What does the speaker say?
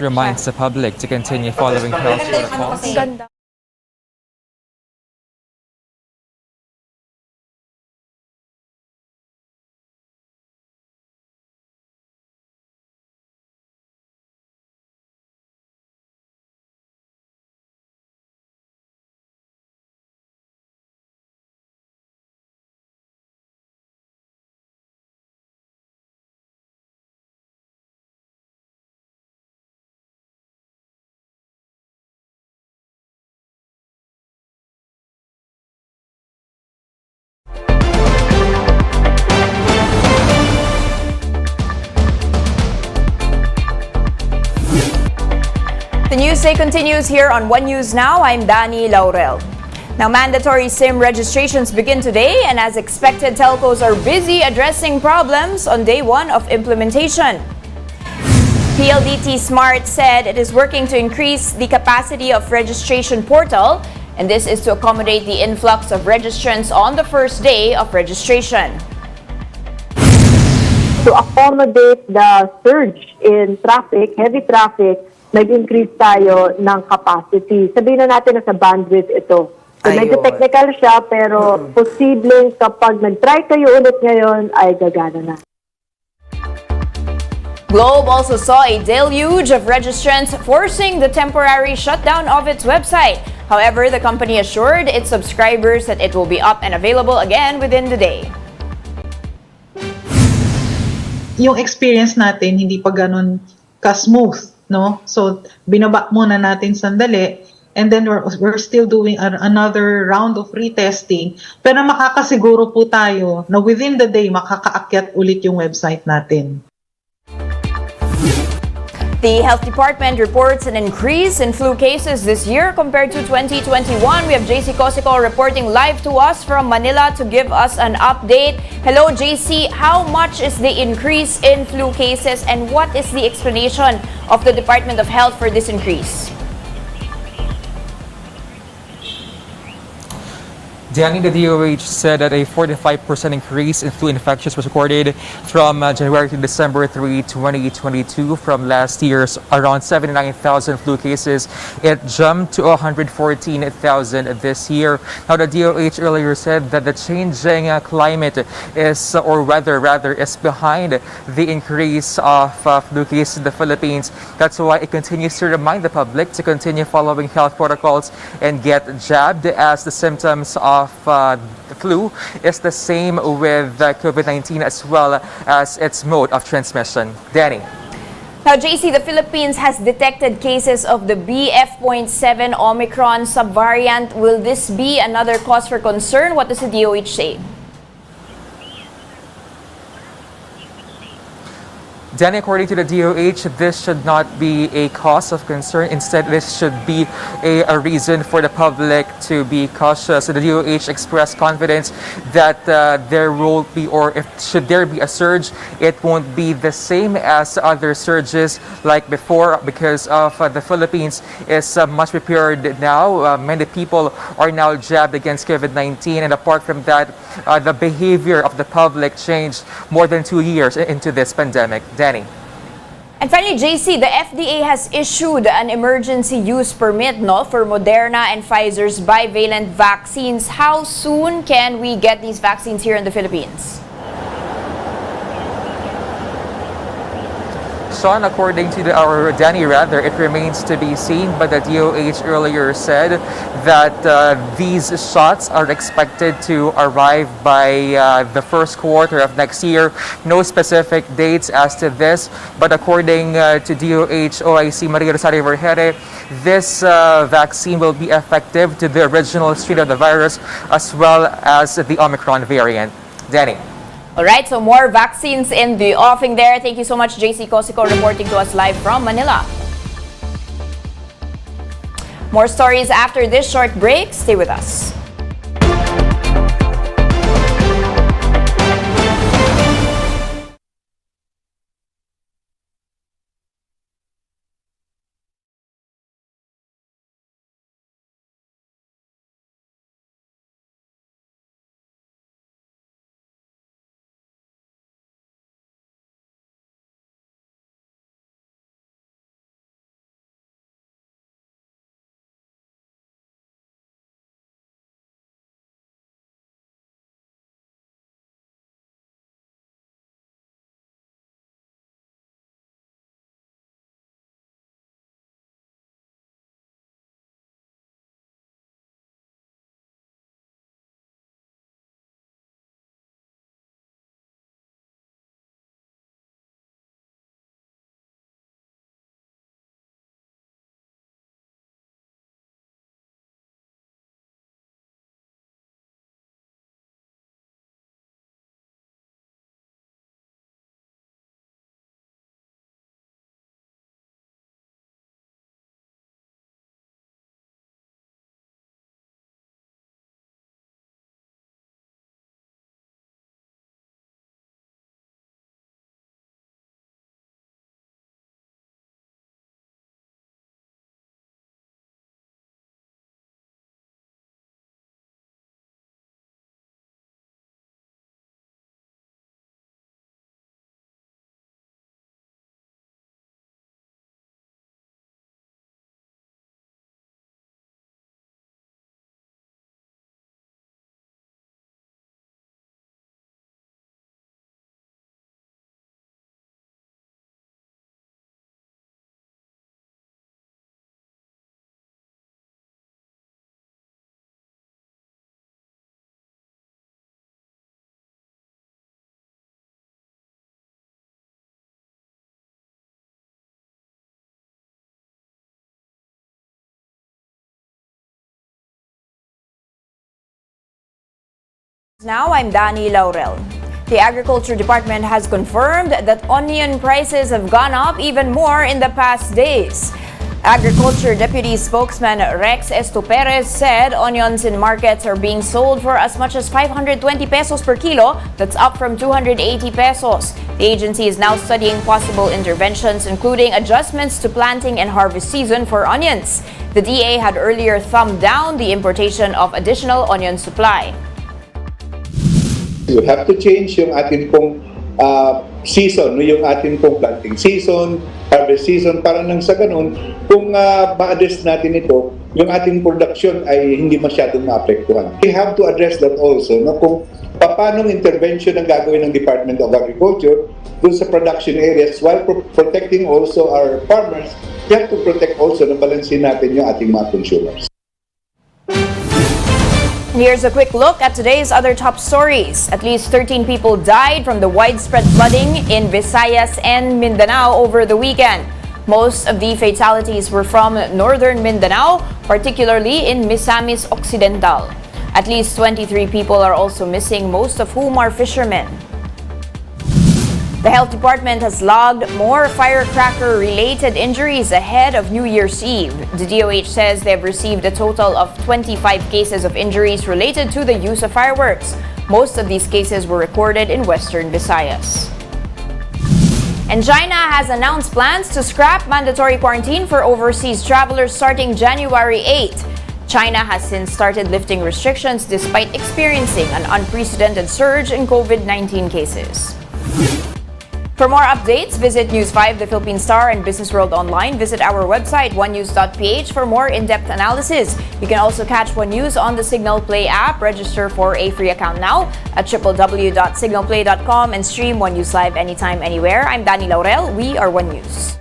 reminds the public to continue following health protocols. Ang ganda. The news day continues here on One News Now. I'm Dani Laurel. Now, mandatory SIM registrations begin today, and as expected, telcos are busy addressing problems on day one of implementation. PLDT Smart said it is working to increase the capacity of registration portal, and this is to accommodate the influx of registrants on the first day of registration. To accommodate the surge in traffic, heavy traffic, nag-increase tayo ng capacity. Sabihin na natin na sa bandwidth ito. So, medyo technical siya, pero posibleng kapag nag-try kayo ulit ngayon, ay gagana na. Globe also saw a deluge of registrants, forcing the temporary shutdown of its website. However, the company assured its subscribers that it will be up and available again within the day. Yung experience natin hindi pa ganun ka-smooth, no? So binaba muna natin sandali, and then we're still doing another round of retesting, pero makakasiguro po tayo na within the day makakaakyat ulit yung website natin. The Health Department reports an increase in flu cases this year compared to 2021. We have JC Cosico reporting live to us from Manila to give us an update. Hello, JC. How much is the increase in flu cases, and what is the explanation of the Department of Health for this increase? Danny, the DOH said that a 45% increase in flu infections was recorded from January to December 3, 2022. From last year's around 79,000 flu cases, it jumped to 114,000 this year. Now, the DOH earlier said that the changing climate is, or weather rather, is behind the increase of flu cases in the Philippines. That's why it continues to remind the public to continue following health protocols and get jabbed, as the symptoms of the flu is the same with COVID-19 as well as its mode of transmission. Danny. Now, JC, the Philippines has detected cases of the BF.7 Omicron subvariant. Will this be another cause for concern? What does the DOH say? Danny, according to the DOH, this should not be a cause of concern. Instead, this should be a reason for the public to be cautious. So the DOH expressed confidence that there will be, or if should there be a surge, it won't be the same as other surges like before, because of the Philippines is much prepared now. Many people are now jabbed against COVID-19, and apart from that, the behavior of the public changed more than 2 years into this pandemic. Danny. And finally, JC, the FDA has issued an emergency use permit for Moderna and Pfizer's bivalent vaccines. How soon can we get these vaccines here in the Philippines? Sean, according to Danny, it remains to be seen, but the DOH earlier said that these shots are expected to arrive by the first quarter of next year. No specific dates as to this, but according to DOH OIC Maria Rosario Vergere, this vaccine will be effective to the original strain of the virus as well as the Omicron variant. Danny. All right, so more vaccines in the offing there. Thank you so much, JC Cosico, reporting to us live from Manila. More stories after this short break. Stay with us. Now, I'm Dani Laurel. The Agriculture Department has confirmed that onion prices have gone up even more in the past days. Agriculture Deputy Spokesman Rex Estoperez said onions in markets are being sold for as much as 520 pesos per kilo. That's up from 280 pesos. The agency is now studying possible interventions, including adjustments to planting and harvest season for onions. The DA had earlier thumbed down the importation of additional onion supply. We have to change yung ating pong season, no? Yung ating pong planting season, harvest season, para nang sa ganun, kung ma-address natin ito, yung ating production ay hindi masyadong maapektuhan. We have to address that also, no? Kung paano intervention ang gagawin ng Department of Agriculture dun sa production areas while protecting also our farmers. We have to protect also na balansin natin yung ating mga consumers. Here's a quick look at today's other top stories. At least 13 people died from the widespread flooding in Visayas and Mindanao over the weekend. Most of the fatalities were from northern Mindanao, particularly in Misamis Occidental. At least 23 people are also missing, most of whom are fishermen. The Health Department has logged more firecracker-related injuries ahead of New Year's Eve. The DOH says they've received a total of 25 cases of injuries related to the use of fireworks. Most of these cases were recorded in Western Visayas. And China has announced plans to scrap mandatory quarantine for overseas travelers starting January 8. China has since started lifting restrictions despite experiencing an unprecedented surge in COVID-19 cases. For more updates, visit News 5, The Philippine Star, and Business World Online. Visit our website, onenews.ph, for more in-depth analysis. You can also catch One News on the Signal Play app. Register for a free account now at www.signalplay.com and stream One News Live anytime, anywhere. I'm Dani Laurel. We are One News.